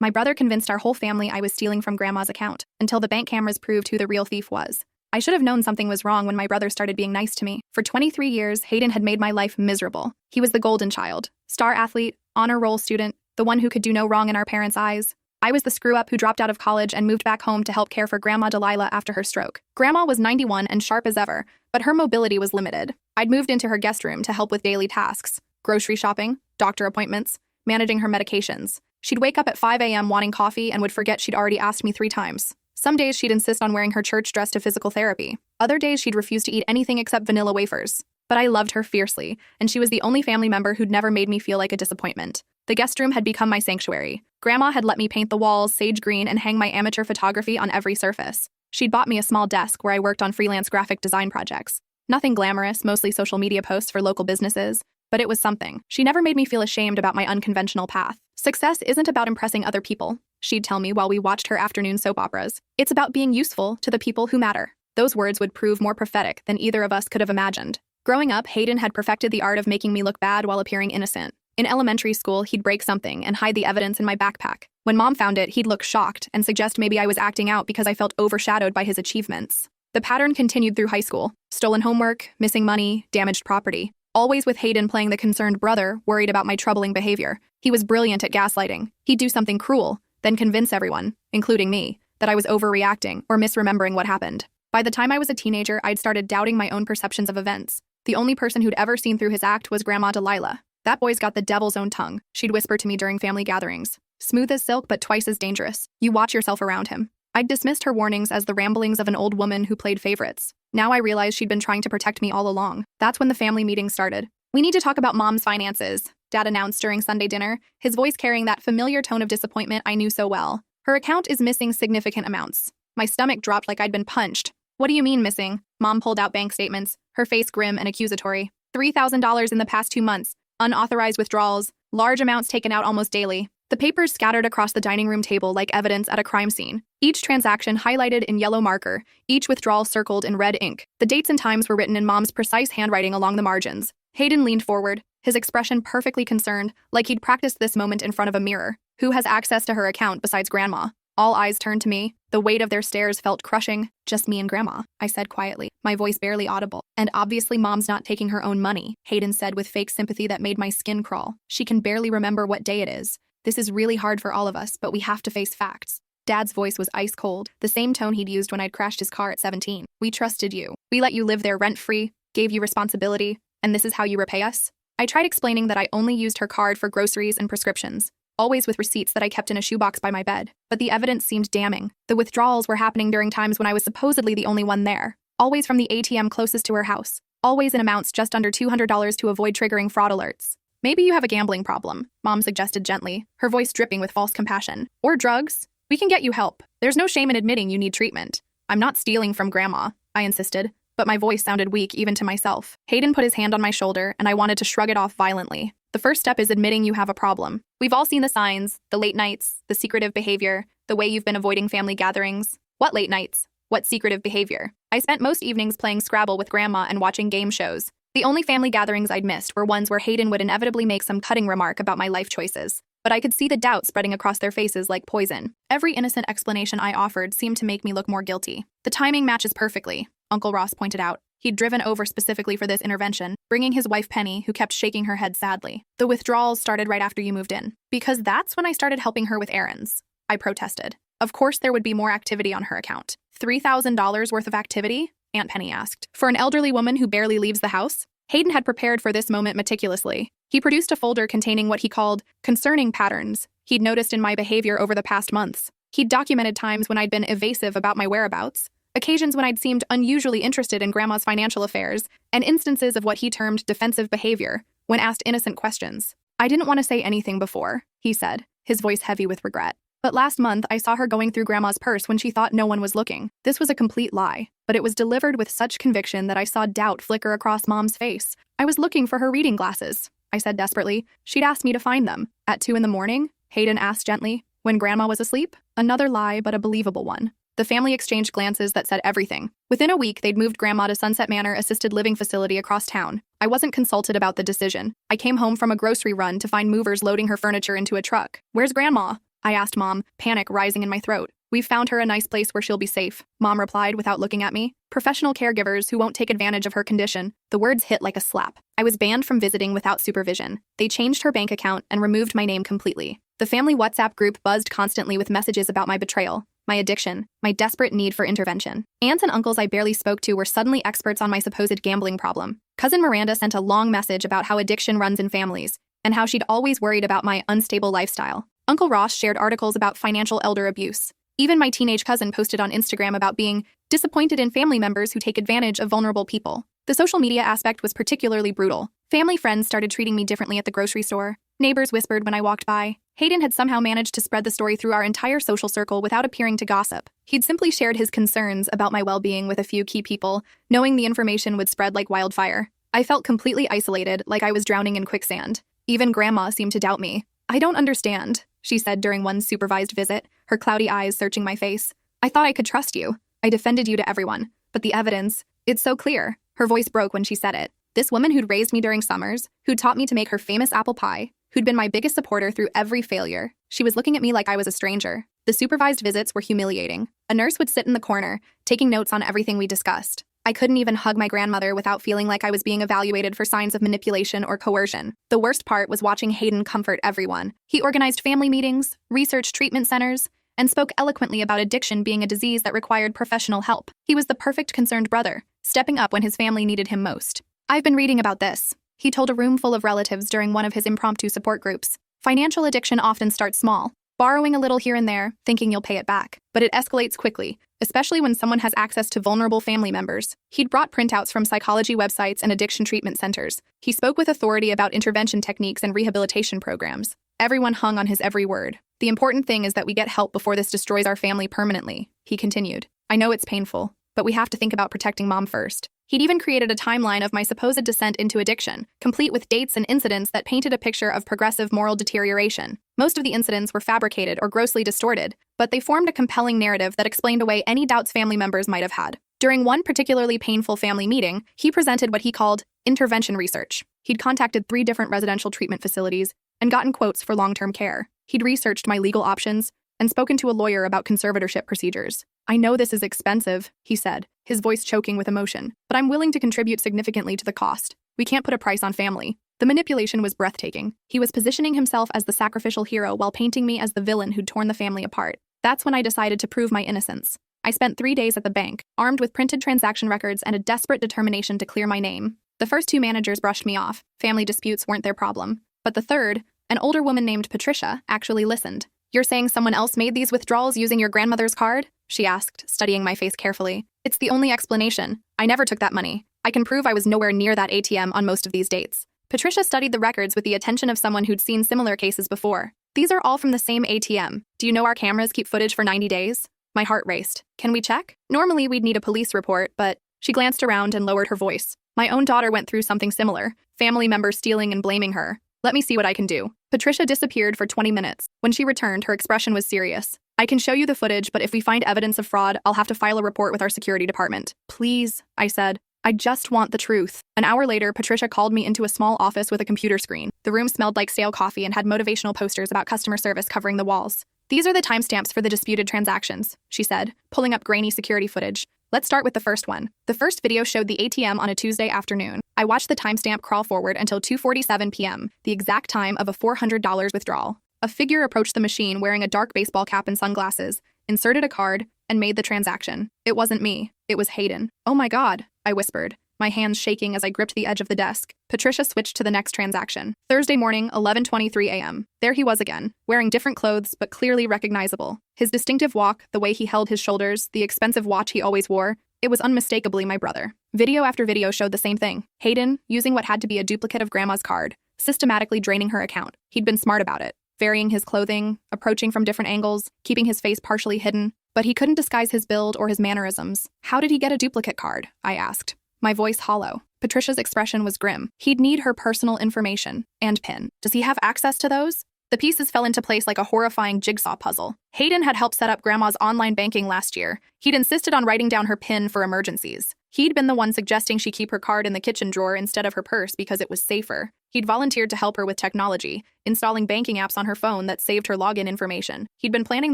My brother convinced our whole family I was stealing from Grandma's account, until the bank cameras proved who the real thief was. I should have known something was wrong when my brother started being nice to me. For 23 years, Hayden had made my life miserable. He was the golden child, star athlete, honor roll student, the one who could do no wrong in our parents' eyes. I was the screw-up who dropped out of college and moved back home to help care for Grandma Delilah after her stroke. Grandma was 91 and sharp as ever, but her mobility was limited. I'd moved into her guest room to help with daily tasks, grocery shopping, doctor appointments, managing her medications. She'd wake up at 5 a.m. wanting coffee and would forget she'd already asked me 3 times. Some days she'd insist on wearing her church dress to physical therapy. Other days she'd refuse to eat anything except vanilla wafers. But I loved her fiercely, and she was the only family member who'd never made me feel like a disappointment. The guest room had become my sanctuary. Grandma had let me paint the walls sage green and hang my amateur photography on every surface. She'd bought me a small desk where I worked on freelance graphic design projects. Nothing glamorous, mostly social media posts for local businesses, but it was something. She never made me feel ashamed about my unconventional path. Success isn't about impressing other people, she'd tell me while we watched her afternoon soap operas. It's about being useful to the people who matter. Those words would prove more prophetic than either of us could have imagined. Growing up, Hayden had perfected the art of making me look bad while appearing innocent. In elementary school, he'd break something and hide the evidence in my backpack. When Mom found it, he'd look shocked and suggest maybe I was acting out because I felt overshadowed by his achievements. The pattern continued through high school. Stolen homework, missing money, damaged property. Always with Hayden playing the concerned brother, worried about my troubling behavior. He was brilliant at gaslighting. He'd do something cruel, then convince everyone, including me, that I was overreacting or misremembering what happened. By the time I was a teenager, I'd started doubting my own perceptions of events. The only person who'd ever seen through his act was Grandma Delilah. That boy's got the devil's own tongue, she'd whisper to me during family gatherings. Smooth as silk, but twice as dangerous. You watch yourself around him. I'd dismissed her warnings as the ramblings of an old woman who played favorites. Now I realized she'd been trying to protect me all along. That's when the family meeting started. We need to talk about Mom's finances, Dad announced during Sunday dinner, his voice carrying that familiar tone of disappointment I knew so well. Her account is missing significant amounts. My stomach dropped like I'd been punched. What do you mean missing? Mom pulled out bank statements, her face grim and accusatory. $3,000 in the past 2 months. Unauthorized withdrawals, large amounts taken out almost daily. The papers scattered across the dining room table like evidence at a crime scene. Each transaction highlighted in yellow marker, each withdrawal circled in red ink. The dates and times were written in Mom's precise handwriting along the margins. Hayden leaned forward, his expression perfectly concerned, like he'd practiced this moment in front of a mirror. Who has access to her account besides Grandma? All eyes turned to me. The weight of their stares felt crushing. Just me and Grandma, I said quietly, my voice barely audible. And obviously Mom's not taking her own money, Hayden said with fake sympathy that made my skin crawl. She can barely remember what day it is. This is really hard for all of us, but we have to face facts. Dad's voice was ice cold, the same tone he'd used when I'd crashed his car at 17. We trusted you. We let you live there rent-free, gave you responsibility, and this is how you repay us? I tried explaining that I only used her card for groceries and prescriptions, always with receipts that I kept in a shoebox by my bed. But the evidence seemed damning. The withdrawals were happening during times when I was supposedly the only one there, always from the ATM closest to her house, always in amounts just under $200 to avoid triggering fraud alerts. Maybe you have a gambling problem, Mom suggested gently, her voice dripping with false compassion. Or drugs. We can get you help. There's no shame in admitting you need treatment. I'm not stealing from Grandma, I insisted, but my voice sounded weak even to myself. Hayden put his hand on my shoulder, and I wanted to shrug it off violently. The first step is admitting you have a problem. We've all seen the signs, the late nights, the secretive behavior, the way you've been avoiding family gatherings. What late nights? What secretive behavior? I spent most evenings playing Scrabble with Grandma and watching game shows. The only family gatherings I'd missed were ones where Hayden would inevitably make some cutting remark about my life choices. But I could see the doubt spreading across their faces like poison. Every innocent explanation I offered seemed to make me look more guilty. The timing matches perfectly, Uncle Ross pointed out. He'd driven over specifically for this intervention, bringing his wife Penny, who kept shaking her head sadly. The withdrawals started right after you moved in. Because that's when I started helping her with errands, I protested. Of course there would be more activity on her account. $3,000 worth of activity? Aunt Penny asked. For an elderly woman who barely leaves the house? Hayden had prepared for this moment meticulously. He produced a folder containing what he called concerning patterns he'd noticed in my behavior over the past months. He'd documented times when I'd been evasive about my whereabouts, occasions when I'd seemed unusually interested in Grandma's financial affairs, and instances of what he termed defensive behavior when asked innocent questions. I didn't want to say anything before, he said, his voice heavy with regret. But last month, I saw her going through Grandma's purse when she thought no one was looking. This was a complete lie, but it was delivered with such conviction that I saw doubt flicker across Mom's face. I was looking for her reading glasses, I said desperately. She'd asked me to find them. At 2 a.m, Hayden asked gently, when Grandma was asleep? Another lie, but a believable one. The family exchanged glances that said everything. Within a week, they'd moved Grandma to Sunset Manor Assisted Living Facility across town. I wasn't consulted about the decision. I came home from a grocery run to find movers loading her furniture into a truck. Where's Grandma? I asked Mom, panic rising in my throat. "We've found her a nice place where she'll be safe," Mom replied without looking at me. "Professional caregivers who won't take advantage of her condition." The words hit like a slap. I was banned from visiting without supervision. They changed her bank account and removed my name completely. The family WhatsApp group buzzed constantly with messages about my betrayal, my addiction, my desperate need for intervention. Aunts and uncles I barely spoke to were suddenly experts on my supposed gambling problem. Cousin Miranda sent a long message about how addiction runs in families, and how she'd always worried about my unstable lifestyle. Uncle Ross shared articles about financial elder abuse. Even my teenage cousin posted on Instagram about being disappointed in family members who take advantage of vulnerable people. The social media aspect was particularly brutal. Family friends started treating me differently at the grocery store. Neighbors whispered when I walked by. Hayden had somehow managed to spread the story through our entire social circle without appearing to gossip. He'd simply shared his concerns about my well-being with a few key people, knowing the information would spread like wildfire. I felt completely isolated, like I was drowning in quicksand. Even Grandma seemed to doubt me. "I don't understand," she said during one supervised visit, her cloudy eyes searching my face. "I thought I could trust you. I defended you to everyone. But the evidence, it's so clear." Her voice broke when she said it. This woman who'd raised me during summers, who'd taught me to make her famous apple pie, who'd been my biggest supporter through every failure. She was looking at me like I was a stranger. The supervised visits were humiliating. A nurse would sit in the corner, taking notes on everything we discussed. I couldn't even hug my grandmother without feeling like I was being evaluated for signs of manipulation or coercion. The worst part was watching Hayden comfort everyone. He organized family meetings, researched treatment centers, and spoke eloquently about addiction being a disease that required professional help. He was the perfect concerned brother, stepping up when his family needed him most. "I've been reading about this," he told a room full of relatives during one of his impromptu support groups. "Financial addiction often starts small, borrowing a little here and there, thinking you'll pay it back. But it escalates quickly, especially when someone has access to vulnerable family members." He'd brought printouts from psychology websites and addiction treatment centers. He spoke with authority about intervention techniques and rehabilitation programs. Everyone hung on his every word. "The important thing is that we get help before this destroys our family permanently," he continued. "I know it's painful, but we have to think about protecting Mom first." He'd even created a timeline of my supposed descent into addiction, complete with dates and incidents that painted a picture of progressive moral deterioration. Most of the incidents were fabricated or grossly distorted, but they formed a compelling narrative that explained away any doubts family members might have had. During one particularly painful family meeting, he presented what he called intervention research. He'd contacted 3 different residential treatment facilities and gotten quotes for long-term care. He'd researched my legal options and spoken to a lawyer about conservatorship procedures. "I know this is expensive," he said, his voice choking with emotion, "but I'm willing to contribute significantly to the cost. We can't put a price on family." The manipulation was breathtaking. He was positioning himself as the sacrificial hero while painting me as the villain who'd torn the family apart. That's when I decided to prove my innocence. I spent 3 days at the bank, armed with printed transaction records and a desperate determination to clear my name. The first 2 managers brushed me off. Family disputes weren't their problem. But the third, an older woman named Patricia, actually listened. "You're saying someone else made these withdrawals using your grandmother's card?" she asked, studying my face carefully. "It's the only explanation. I never took that money. I can prove I was nowhere near that ATM on most of these dates." Patricia studied the records with the attention of someone who'd seen similar cases before. "These are all from the same ATM. Do you know our cameras keep footage for 90 days? My heart raced. "Can we check? Normally we'd need a police report, but..." She glanced around and lowered her voice. "My own daughter went through something similar. Family members stealing and blaming her. Let me see what I can do." Patricia disappeared for 20 minutes. When she returned, her expression was serious. "I can show you the footage, but if we find evidence of fraud, I'll have to file a report with our security department." "Please," I said. "I just want the truth." An hour later, Patricia called me into a small office with a computer screen. The room smelled like stale coffee and had motivational posters about customer service covering the walls. "These are the timestamps for the disputed transactions," she said, pulling up grainy security footage. "Let's start with the first one." The first video showed the ATM on a Tuesday afternoon. I watched the timestamp crawl forward until 2:47 p.m., the exact time of a $400 withdrawal. A figure approached the machine wearing a dark baseball cap and sunglasses, inserted a card, and made the transaction. It wasn't me. It was Hayden. "Oh my God," I whispered, my hands shaking as I gripped the edge of the desk. Patricia switched to the next transaction. Thursday morning, 11:23 a.m. There he was again, wearing different clothes but clearly recognizable. His distinctive walk, the way he held his shoulders, the expensive watch he always wore, it was unmistakably my brother. Video after video showed the same thing. Hayden, using what had to be a duplicate of Grandma's card, systematically draining her account. He'd been smart about it, varying his clothing, approaching from different angles, keeping his face partially hidden. But he couldn't disguise his build or his mannerisms. "How did he get a duplicate card?" I asked, my voice hollow. Patricia's expression was grim. "He'd need her personal information and PIN. Does he have access to those?" The pieces fell into place like a horrifying jigsaw puzzle. Hayden had helped set up Grandma's online banking last year. He'd insisted on writing down her PIN for emergencies. He'd been the one suggesting she keep her card in the kitchen drawer instead of her purse because it was safer. He'd volunteered to help her with technology, installing banking apps on her phone that saved her login information. He'd been planning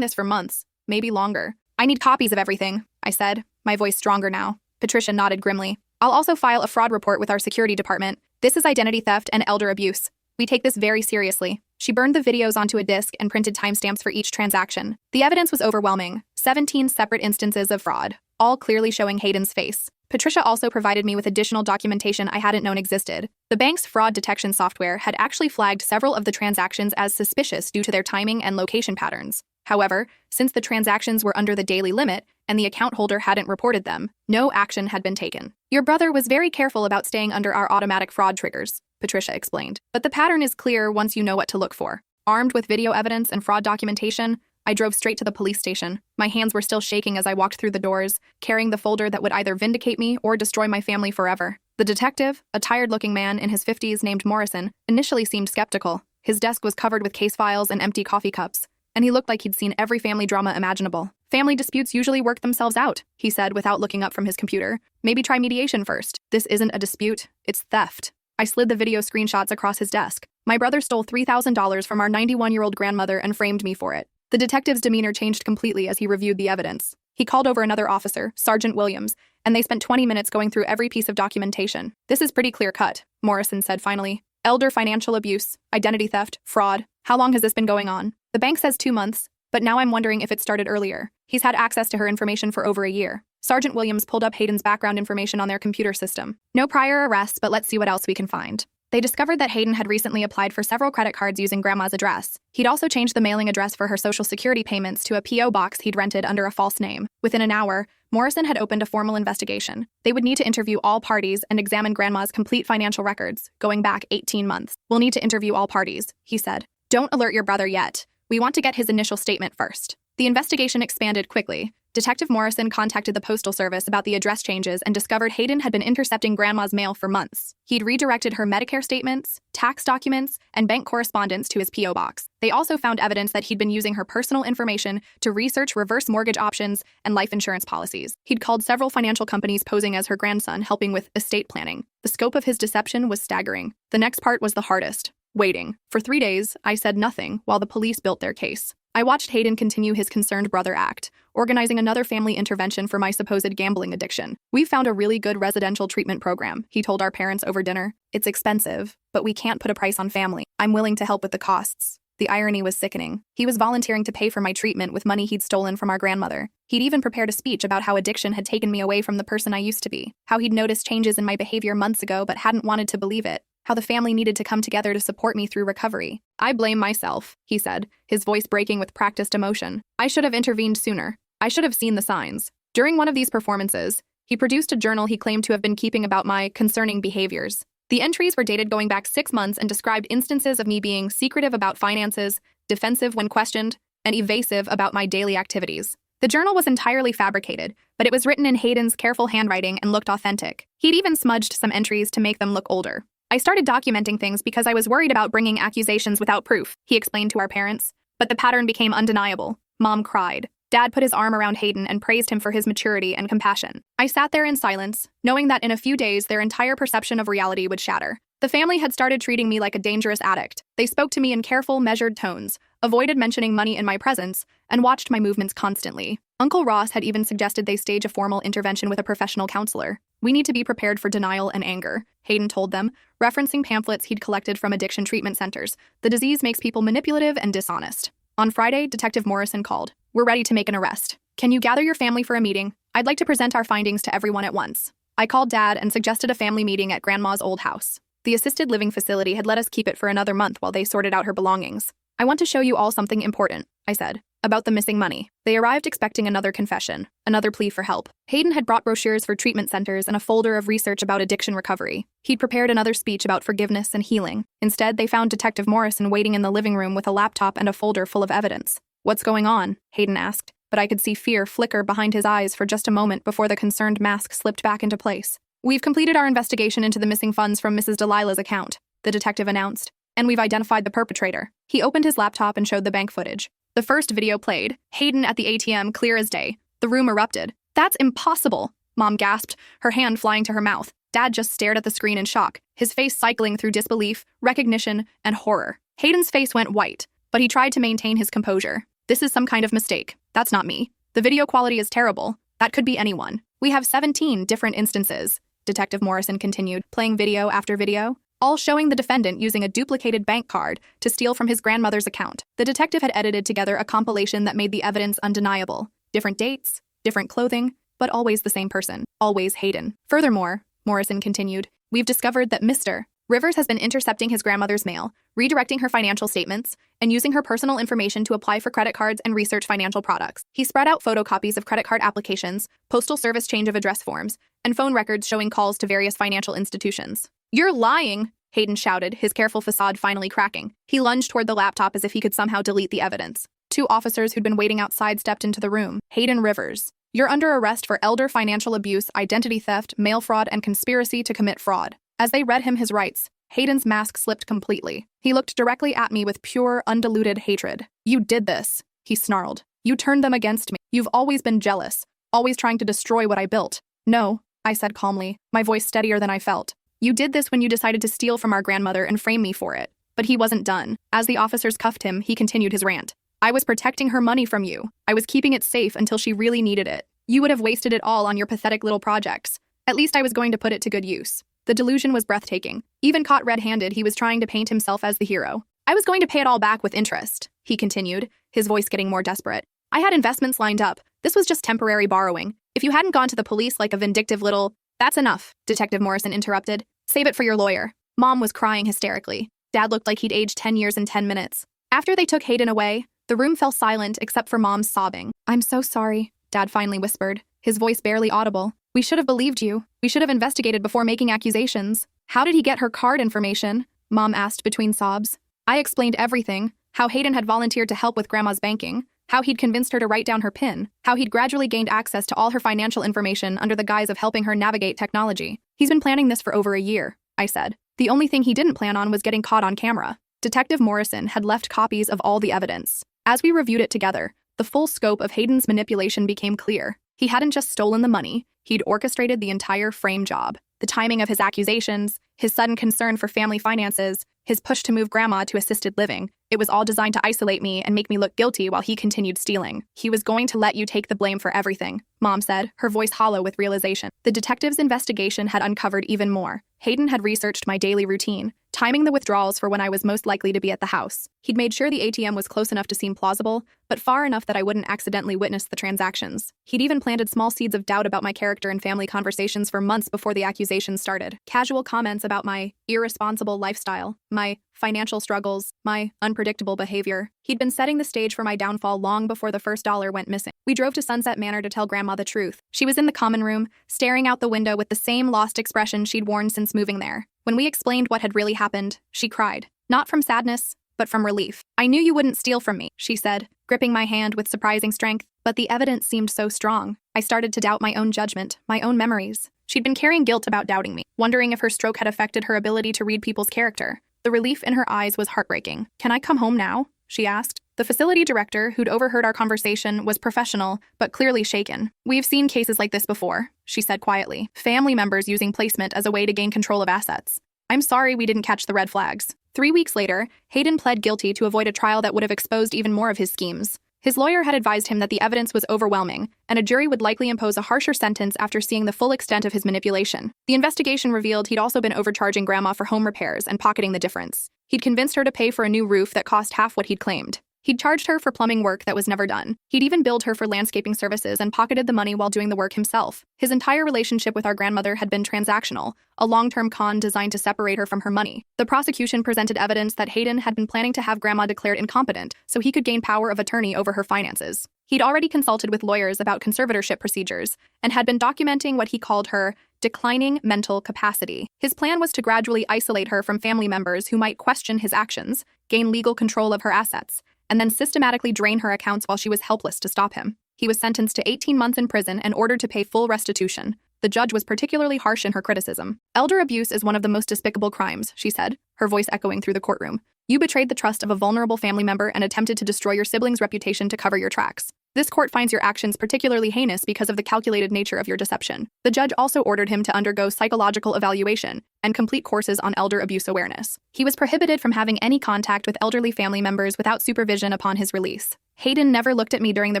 this for months, maybe longer. I need copies of everything, I said, my voice stronger now. Patricia nodded grimly. I'll also file a fraud report with our security department. This is identity theft and elder abuse. We take this very seriously. She burned the videos onto a disk and printed timestamps for each transaction. The evidence was overwhelming. 17 separate instances of fraud, all clearly showing Hayden's face. Patricia also provided me with additional documentation I hadn't known existed. The bank's fraud detection software had actually flagged several of the transactions as suspicious due to their timing and location patterns. However, since the transactions were under the daily limit and the account holder hadn't reported them, no action had been taken. Your brother was very careful about staying under our automatic fraud triggers, Patricia explained. But the pattern is clear once you know what to look for. Armed with video evidence and fraud documentation, I drove straight to the police station. My hands were still shaking as I walked through the doors, carrying the folder that would either vindicate me or destroy my family forever. The detective, a tired-looking man in his 50s named Morrison, initially seemed skeptical. His desk was covered with case files and empty coffee cups, and he looked like he'd seen every family drama imaginable. Family disputes usually work themselves out, he said without looking up from his computer. Maybe try mediation first. This isn't a dispute, it's theft. I slid the video screenshots across his desk. My brother stole $3,000 from our 91-year-old grandmother and framed me for it. The detective's demeanor changed completely as he reviewed the evidence. He called over another officer, Sergeant Williams, and they spent 20 minutes going through every piece of documentation. This is pretty clear-cut, Morrison said finally. Elder financial abuse, identity theft, fraud. How long has this been going on? The bank says 2 months, but now I'm wondering if it started earlier. He's had access to her information for over a year. Sergeant Williams pulled up Hayden's background information on their computer system. No prior arrests, but let's see what else we can find. They discovered that Hayden had recently applied for several credit cards using Grandma's address. He'd also changed the mailing address for her Social Security payments to a P.O. box he'd rented under a false name. Within an hour, Morrison had opened a formal investigation. They would need to interview all parties and examine Grandma's complete financial records, going back 18 months. We'll need to interview all parties, he said. Don't alert your brother yet. We want to get his initial statement first. The investigation expanded quickly. Detective Morrison contacted the Postal Service about the address changes and discovered Hayden had been intercepting Grandma's mail for months. He'd redirected her Medicare statements, tax documents, and bank correspondence to his P.O. box. They also found evidence that he'd been using her personal information to research reverse mortgage options and life insurance policies. He'd called several financial companies posing as her grandson, helping with estate planning. The scope of his deception was staggering. The next part was the hardest. Waiting. For 3 days, I said nothing while the police built their case. I watched Hayden continue his concerned brother act, organizing another family intervention for my supposed gambling addiction. We found a really good residential treatment program, he told our parents over dinner. It's expensive, but we can't put a price on family. I'm willing to help with the costs. The irony was sickening. He was volunteering to pay for my treatment with money he'd stolen from our grandmother. He'd even prepared a speech about how addiction had taken me away from the person I used to be, how he'd noticed changes in my behavior months ago but hadn't wanted to believe it, how the family needed to come together to support me through recovery. I blame myself, he said, his voice breaking with practiced emotion. I should have intervened sooner. I should have seen the signs. During one of these performances, he produced a journal he claimed to have been keeping about my concerning behaviors. The entries were dated going back 6 months and described instances of me being secretive about finances, defensive when questioned, and evasive about my daily activities. The journal was entirely fabricated, but it was written in Hayden's careful handwriting and looked authentic. He'd even smudged some entries to make them look older. I started documenting things because I was worried about bringing accusations without proof, he explained to our parents. But the pattern became undeniable. Mom cried. Dad put his arm around Hayden and praised him for his maturity and compassion. I sat there in silence, knowing that in a few days their entire perception of reality would shatter. The family had started treating me like a dangerous addict. They spoke to me in careful, measured tones, avoided mentioning money in my presence, and watched my movements constantly. Uncle Ross had even suggested they stage a formal intervention with a professional counselor. We need to be prepared for denial and anger, Hayden told them, referencing pamphlets he'd collected from addiction treatment centers. The disease makes people manipulative and dishonest. On Friday, Detective Morrison called. We're ready to make an arrest. Can you gather your family for a meeting? I'd like to present our findings to everyone at once. I called Dad and suggested a family meeting at Grandma's old house. The assisted living facility had let us keep it for another month while they sorted out her belongings. I want to show you all something important, I said, about the missing money. They arrived expecting another confession, another plea for help. Hayden had brought brochures for treatment centers and a folder of research about addiction recovery. He'd prepared another speech about forgiveness and healing. Instead, they found Detective Morrison waiting in the living room with a laptop and a folder full of evidence. What's going on? Hayden asked, but I could see fear flicker behind his eyes for just a moment before the concerned mask slipped back into place. We've completed our investigation into the missing funds from Mrs. Delilah's account, the detective announced, and we've identified the perpetrator. He opened his laptop and showed the bank footage. The first video played, Hayden at the ATM clear as day. The room erupted. That's impossible, Mom gasped, her hand flying to her mouth. Dad just stared at the screen in shock, his face cycling through disbelief, recognition, and horror. Hayden's face went white, but he tried to maintain his composure. This is some kind of mistake. That's not me. The video quality is terrible. That could be anyone. We have 17 different instances, Detective Morrison continued, playing video after video, all showing the defendant using a duplicated bank card to steal from his grandmother's account. The detective had edited together a compilation that made the evidence undeniable. Different dates, different clothing, but always the same person, always Hayden. Furthermore, Morrison continued, we've discovered that Mr. Rivers has been intercepting his grandmother's mail, redirecting her financial statements, and using her personal information to apply for credit cards and research financial products. He spread out photocopies of credit card applications, postal service change of address forms, and phone records showing calls to various financial institutions. You're lying, Hayden shouted, his careful facade finally cracking. He lunged toward the laptop as if he could somehow delete the evidence. 2 officers who'd been waiting outside stepped into the room. Hayden Rivers, you're under arrest for elder financial abuse, identity theft, mail fraud, and conspiracy to commit fraud. As they read him his rights, Hayden's mask slipped completely. He looked directly at me with pure, undiluted hatred. You did this, he snarled. You turned them against me. You've always been jealous, always trying to destroy what I built. No, I said calmly, my voice steadier than I felt. You did this when you decided to steal from our grandmother and frame me for it. But he wasn't done. As the officers cuffed him, he continued his rant. I was protecting her money from you. I was keeping it safe until she really needed it. You would have wasted it all on your pathetic little projects. At least I was going to put it to good use. The delusion was breathtaking. Even caught red-handed, he was trying to paint himself as the hero. I was going to pay it all back with interest, he continued, his voice getting more desperate. I had investments lined up. This was just temporary borrowing. If you hadn't gone to the police like a vindictive little... That's enough, Detective Morrison interrupted. Save it for your lawyer. Mom was crying hysterically. Dad looked like he'd aged 10 years in 10 minutes. After they took Hayden away, the room fell silent except for Mom's sobbing. I'm so sorry, Dad finally whispered, his voice barely audible. We should have believed you. We should have investigated before making accusations. How did he get her card information? Mom asked between sobs. I explained everything. How Hayden had volunteered to help with Grandma's banking. How he'd convinced her to write down her PIN. How he'd gradually gained access to all her financial information under the guise of helping her navigate technology. He's been planning this for over a year, I said. The only thing he didn't plan on was getting caught on camera. Detective Morrison had left copies of all the evidence. As we reviewed it together, the full scope of Hayden's manipulation became clear. He hadn't just stolen the money, he'd orchestrated the entire frame job. The timing of his accusations, his sudden concern for family finances, his push to move Grandma to assisted living, it was all designed to isolate me and make me look guilty while he continued stealing. He was going to let you take the blame for everything, Mom said, her voice hollow with realization. The detective's investigation had uncovered even more. Hayden had researched my daily routine, timing the withdrawals for when I was most likely to be at the house. He'd made sure the ATM was close enough to seem plausible, but far enough that I wouldn't accidentally witness the transactions. He'd even planted small seeds of doubt about my character in family conversations for months before the accusations started. Casual comments about my irresponsible lifestyle, my financial struggles, my unpredictable behavior. He'd been setting the stage for my downfall long before the first dollar went missing. We drove to Sunset Manor to tell Grandma the truth. She was in the common room, staring out the window with the same lost expression she'd worn since moving there. When we explained what had really happened, she cried. Not from sadness, but from relief. I knew you wouldn't steal from me, she said, gripping my hand with surprising strength, but the evidence seemed so strong. I started to doubt my own judgment, my own memories. She'd been carrying guilt about doubting me, wondering if her stroke had affected her ability to read people's character. The relief in her eyes was heartbreaking. Can I come home now? She asked. The facility director, who'd overheard our conversation, was professional, but clearly shaken. We've seen cases like this before, she said quietly. Family members using placement as a way to gain control of assets. I'm sorry we didn't catch the red flags. 3 weeks later, Hayden pled guilty to avoid a trial that would have exposed even more of his schemes. His lawyer had advised him that the evidence was overwhelming, and a jury would likely impose a harsher sentence after seeing the full extent of his manipulation. The investigation revealed he'd also been overcharging Grandma for home repairs and pocketing the difference. He'd convinced her to pay for a new roof that cost half what he'd claimed. He'd charged her for plumbing work that was never done. He'd even billed her for landscaping services and pocketed the money while doing the work himself. His entire relationship with our grandmother had been transactional, a long-term con designed to separate her from her money. The prosecution presented evidence that Hayden had been planning to have Grandma declared incompetent so he could gain power of attorney over her finances. He'd already consulted with lawyers about conservatorship procedures and had been documenting what he called her declining mental capacity. His plan was to gradually isolate her from family members who might question his actions, gain legal control of her assets, and then systematically drain her accounts while she was helpless to stop him. He was sentenced to 18 months in prison and ordered to pay full restitution. The judge was particularly harsh in her criticism. Elder abuse is one of the most despicable crimes, she said, her voice echoing through the courtroom. You betrayed the trust of a vulnerable family member and attempted to destroy your sibling's reputation to cover your tracks. This court finds your actions particularly heinous because of the calculated nature of your deception. The judge also ordered him to undergo psychological evaluation and complete courses on elder abuse awareness. He was prohibited from having any contact with elderly family members without supervision upon his release. Hayden never looked at me during the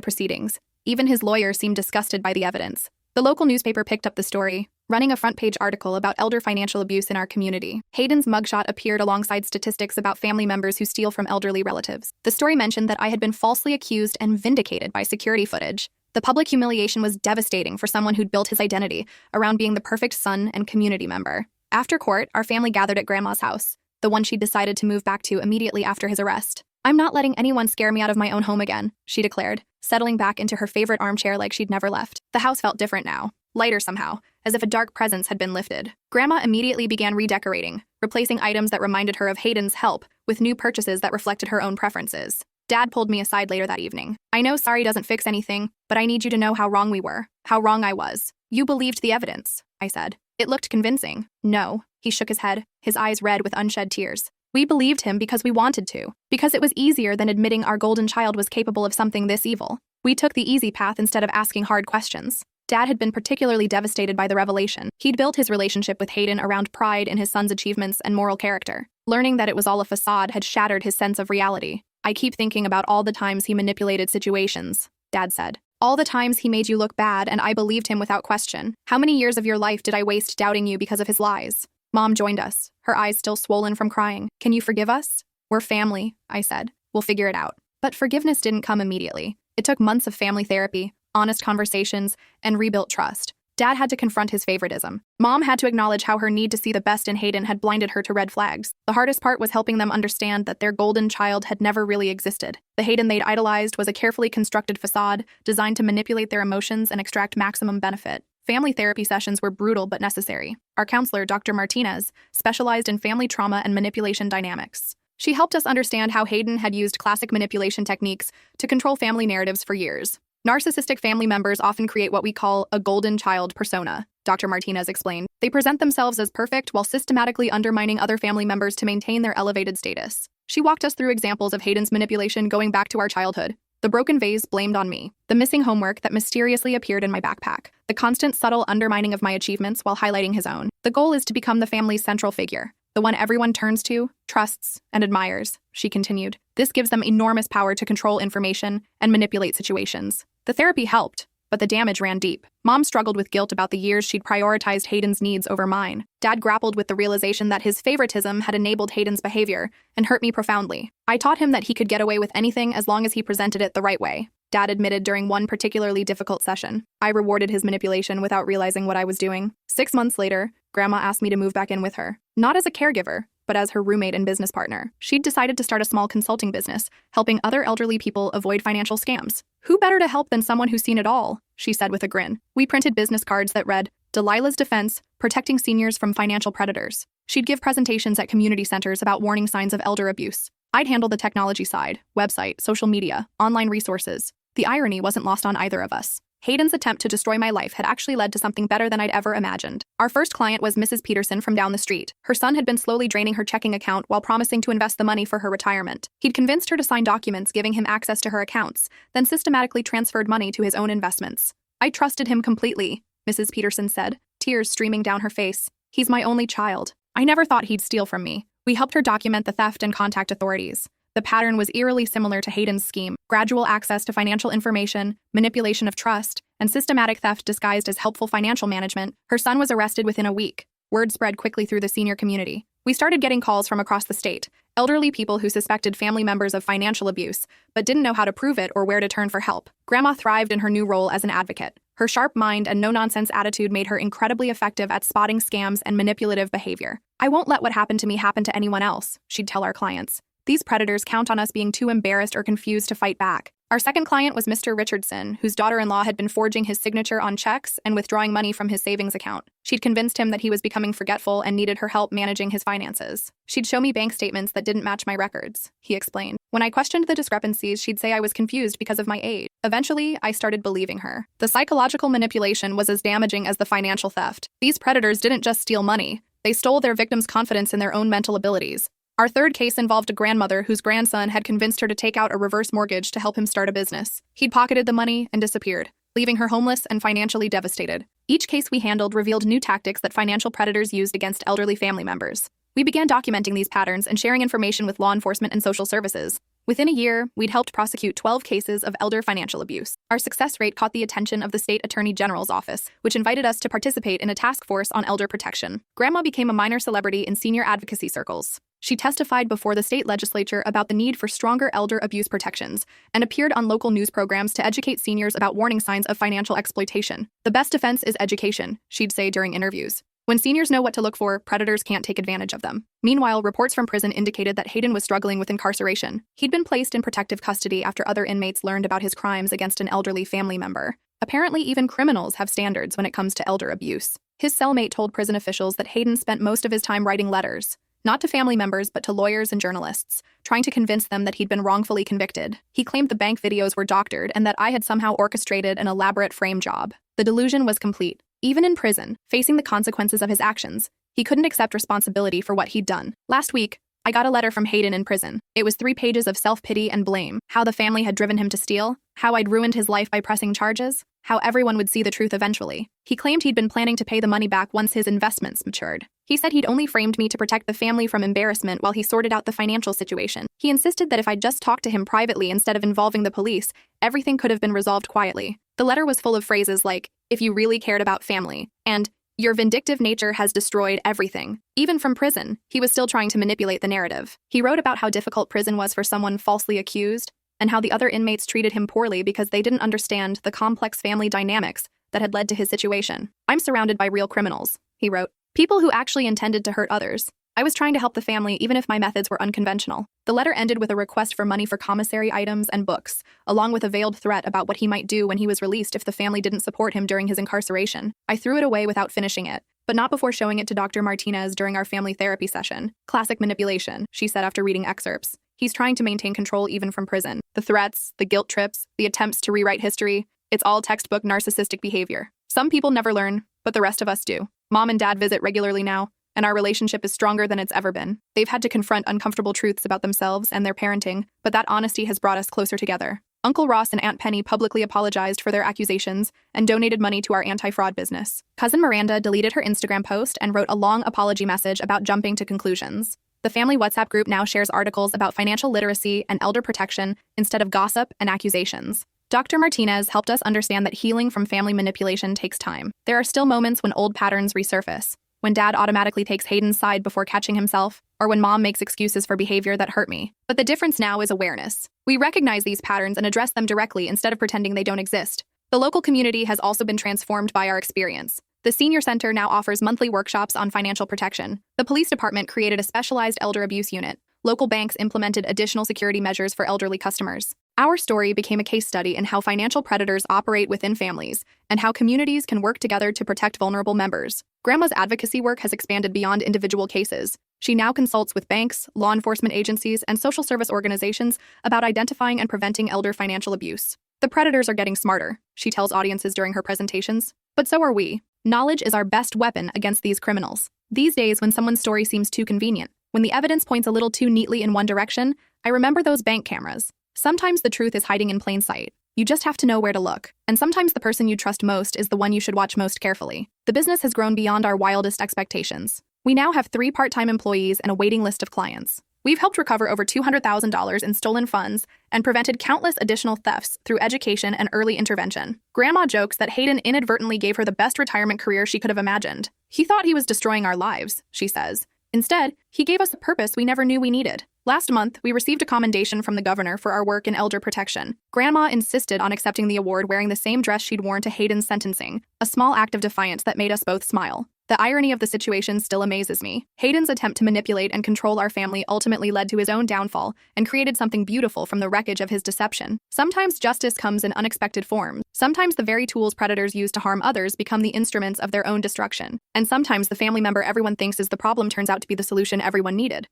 proceedings. Even his lawyer seemed disgusted by the evidence. The local newspaper picked up the story, running a front-page article about elder financial abuse in our community. Hayden's mugshot appeared alongside statistics about family members who steal from elderly relatives. The story mentioned that I had been falsely accused and vindicated by security footage. The public humiliation was devastating for someone who'd built his identity around being the perfect son and community member. After court, our family gathered at Grandma's house, the one she'd decided to move back to immediately after his arrest. "I'm not letting anyone scare me out of my own home again," she declared, settling back into her favorite armchair like she'd never left. The house felt different now, lighter somehow, as if a dark presence had been lifted. Grandma immediately began redecorating, replacing items that reminded her of Hayden's help with new purchases that reflected her own preferences. Dad pulled me aside later that evening. "I know sorry doesn't fix anything, but I need you to know how wrong we were, how wrong I was." "You believed the evidence," I said. "It looked convincing." "No," he shook his head, his eyes red with unshed tears. "We believed him because we wanted to, because it was easier than admitting our golden child was capable of something this evil. We took the easy path instead of asking hard questions." Dad had been particularly devastated by the revelation. He'd built his relationship with Hayden around pride in his son's achievements and moral character. Learning that it was all a facade had shattered his sense of reality. "I keep thinking about all the times he manipulated situations," Dad said. "All the times he made you look bad and I believed him without question. How many years of your life did I waste doubting you because of his lies?" Mom joined us, her eyes still swollen from crying. "Can you forgive us?" "We're family," I said. "We'll figure it out." But forgiveness didn't come immediately. It took months of family therapy, honest conversations, and rebuilt trust. Dad had to confront his favoritism. Mom had to acknowledge how her need to see the best in Hayden had blinded her to red flags. The hardest part was helping them understand that their golden child had never really existed. The Hayden they'd idolized was a carefully constructed facade designed to manipulate their emotions and extract maximum benefit. Family therapy sessions were brutal but necessary. Our counselor, Dr. Martinez, specialized in family trauma and manipulation dynamics. She helped us understand how Hayden had used classic manipulation techniques to control family narratives for years. "Narcissistic family members often create what we call a golden child persona," Dr. Martinez explained. "They present themselves as perfect while systematically undermining other family members to maintain their elevated status." She walked us through examples of Hayden's manipulation going back to our childhood. The broken vase blamed on me, the missing homework that mysteriously appeared in my backpack, the constant subtle undermining of my achievements while highlighting his own. "The goal is to become the family's central figure, the one everyone turns to, trusts, and admires," she continued. "This gives them enormous power to control information and manipulate situations." The therapy helped, but the damage ran deep. Mom struggled with guilt about the years she'd prioritized Hayden's needs over mine. Dad grappled with the realization that his favoritism had enabled Hayden's behavior and hurt me profoundly. "I taught him that he could get away with anything as long as he presented it the right way," Dad admitted during one particularly difficult session. "I rewarded his manipulation without realizing what I was doing." 6 months later, Grandma asked me to move back in with her, not as a caregiver, but as her roommate and business partner. She'd decided to start a small consulting business, helping other elderly people avoid financial scams. "Who better to help than someone who's seen it all?" she said with a grin. We printed business cards that read, "Delilah's Defense, Protecting Seniors from Financial Predators." She'd give presentations at community centers about warning signs of elder abuse. I'd handle the technology side, website, social media, online resources. The irony wasn't lost on either of us. Hayden's attempt to destroy my life had actually led to something better than I'd ever imagined. Our first client was Mrs. Peterson from down the street. Her son had been slowly draining her checking account while promising to invest the money for her retirement. He'd convinced her to sign documents giving him access to her accounts, then systematically transferred money to his own investments. "I trusted him completely," Mrs. Peterson said, tears streaming down her face. "He's my only child. I never thought he'd steal from me." We helped her document the theft and contact authorities. The pattern was eerily similar to Hayden's scheme: gradual access to financial information, manipulation of trust, and systematic theft disguised as helpful financial management. Her son was arrested within a week. Word spread quickly through the senior community. We started getting calls from across the state, elderly people who suspected family members of financial abuse, but didn't know how to prove it or where to turn for help. Grandma thrived in her new role as an advocate. Her sharp mind and no-nonsense attitude made her incredibly effective at spotting scams and manipulative behavior. "I won't let what happened to me happen to anyone else," she'd tell our clients. "These predators count on us being too embarrassed or confused to fight back." Our second client was Mr. Richardson, whose daughter-in-law had been forging his signature on checks and withdrawing money from his savings account. She'd convinced him that he was becoming forgetful and needed her help managing his finances. "She'd show me bank statements that didn't match my records," he explained. "When I questioned the discrepancies, she'd say I was confused because of my age. Eventually, I started believing her." The psychological manipulation was as damaging as the financial theft. These predators didn't just steal money. They stole their victims' confidence in their own mental abilities. Our third case involved a grandmother whose grandson had convinced her to take out a reverse mortgage to help him start a business. He'd pocketed the money and disappeared, leaving her homeless and financially devastated. Each case we handled revealed new tactics that financial predators used against elderly family members. We began documenting these patterns and sharing information with law enforcement and social services. Within a year, we'd helped prosecute 12 cases of elder financial abuse. Our success rate caught the attention of the State Attorney General's office, which invited us to participate in a task force on elder protection. Grandma became a minor celebrity in senior advocacy circles. She testified before the state legislature about the need for stronger elder abuse protections and appeared on local news programs to educate seniors about warning signs of financial exploitation. The best defense is education, she'd say during interviews. When seniors know what to look for, predators can't take advantage of them. Meanwhile, reports from prison indicated that Hayden was struggling with incarceration. He'd been placed in protective custody after other inmates learned about his crimes against an elderly family member. Apparently, even criminals have standards when it comes to elder abuse. His cellmate told prison officials that Hayden spent most of his time writing letters, not to family members but to lawyers and journalists, trying to convince them that he'd been wrongfully convicted. He claimed the bank videos were doctored and that I had somehow orchestrated an elaborate frame job. The delusion was complete. Even in prison, facing the consequences of his actions, he couldn't accept responsibility for what he'd done. Last week, I got a letter from Hayden in prison. It was 3 pages of self-pity and blame, how the family had driven him to steal, how I'd ruined his life by pressing charges, how everyone would see the truth eventually. He claimed he'd been planning to pay the money back once his investments matured. He said he'd only framed me to protect the family from embarrassment while he sorted out the financial situation. He insisted that if I'd just talked to him privately instead of involving the police, everything could have been resolved quietly. The letter was full of phrases like, "if you really cared about family," and "your vindictive nature has destroyed everything." Even from prison, he was still trying to manipulate the narrative. He wrote about how difficult prison was for someone falsely accused, and how the other inmates treated him poorly because they didn't understand the complex family dynamics that had led to his situation. "I'm surrounded by real criminals," he wrote. "People who actually intended to hurt others. I was trying to help the family even if my methods were unconventional." The letter ended with a request for money for commissary items and books, along with a veiled threat about what he might do when he was released if the family didn't support him during his incarceration. I threw it away without finishing it, but not before showing it to Dr. Martinez during our family therapy session. "Classic manipulation," she said after reading excerpts. "He's trying to maintain control even from prison. The threats, the guilt trips, the attempts to rewrite history, it's all textbook narcissistic behavior. Some people never learn, but the rest of us do. Mom and Dad visit regularly now, and our relationship is stronger than it's ever been. They've had to confront uncomfortable truths about themselves and their parenting, but that honesty has brought us closer together." Uncle Ross and Aunt Penny publicly apologized for their accusations and donated money to our anti-fraud business. Cousin Miranda deleted her Instagram post and wrote a long apology message about jumping to conclusions. The family WhatsApp group now shares articles about financial literacy and elder protection instead of gossip and accusations. Dr. Martinez helped us understand that healing from family manipulation takes time. There are still moments when old patterns resurface, when Dad automatically takes Hayden's side before catching himself, or when Mom makes excuses for behavior that hurt me. But the difference now is awareness. We recognize these patterns and address them directly instead of pretending they don't exist. The local community has also been transformed by our experience. The Senior Center now offers monthly workshops on financial protection. The police department created a specialized elder abuse unit. Local banks implemented additional security measures for elderly customers. Our story became a case study in how financial predators operate within families and how communities can work together to protect vulnerable members. Grandma's advocacy work has expanded beyond individual cases. She now consults with banks, law enforcement agencies, and social service organizations about identifying and preventing elder financial abuse. "The predators are getting smarter," she tells audiences during her presentations. But so are we. Knowledge is our best weapon against these criminals. These days, when someone's story seems too convenient, when the evidence points a little too neatly in one direction, I remember those bank cameras. Sometimes the truth is hiding in plain sight. You just have to know where to look. And sometimes the person you trust most is the one you should watch most carefully. The business has grown beyond our wildest expectations. We now have 3 part-time employees and a waiting list of clients. We've helped recover over $200,000 in stolen funds and prevented countless additional thefts through education and early intervention. Grandma jokes that Hayden inadvertently gave her the best retirement career she could have imagined. "He thought he was destroying our lives," she says. "Instead, he gave us a purpose we never knew we needed." Last month, we received a commendation from the governor for our work in elder protection. Grandma insisted on accepting the award wearing the same dress she'd worn to Hayden's sentencing, a small act of defiance that made us both smile. The irony of the situation still amazes me. Hayden's attempt to manipulate and control our family ultimately led to his own downfall and created something beautiful from the wreckage of his deception. Sometimes justice comes in unexpected forms. Sometimes the very tools predators use to harm others become the instruments of their own destruction. And sometimes the family member everyone thinks is the problem turns out to be the solution everyone needed.